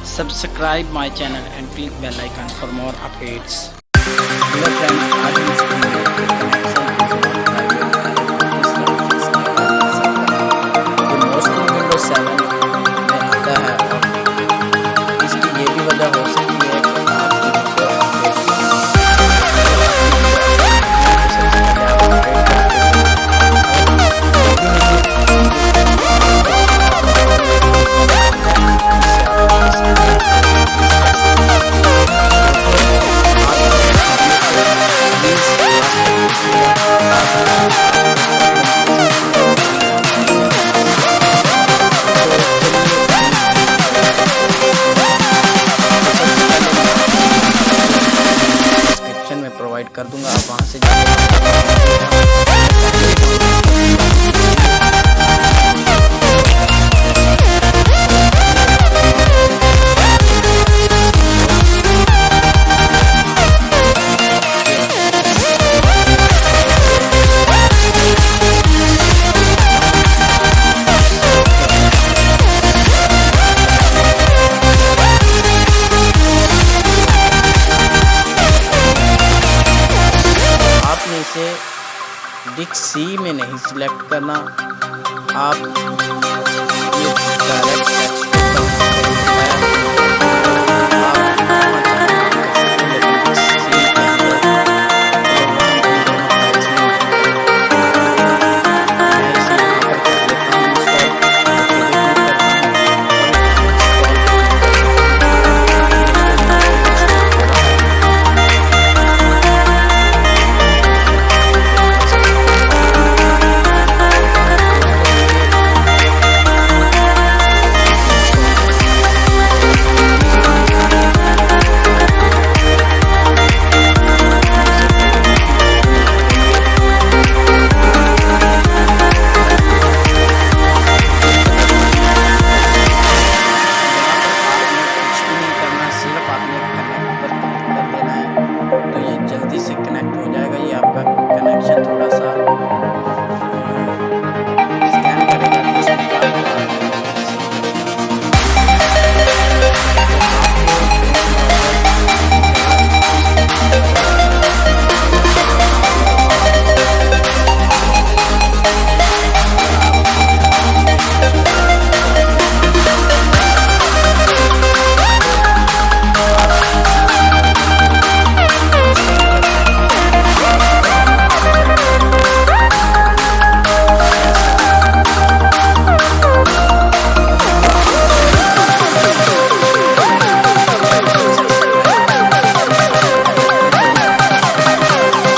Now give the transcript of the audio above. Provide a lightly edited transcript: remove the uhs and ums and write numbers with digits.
Subscribe my channel and click bell icon for more updates. Hello friends, आज हम सीखेंगे कि connection किस तरह से इसका आना सकता है। ये मोस्टली Windows 7 में आता है और इसकी ये भी वजह हो सकती है कि प्रोवाइड कर दूंगा, आप वहां से इसे डिस्क सी में नहीं सिलेक्ट करना, आप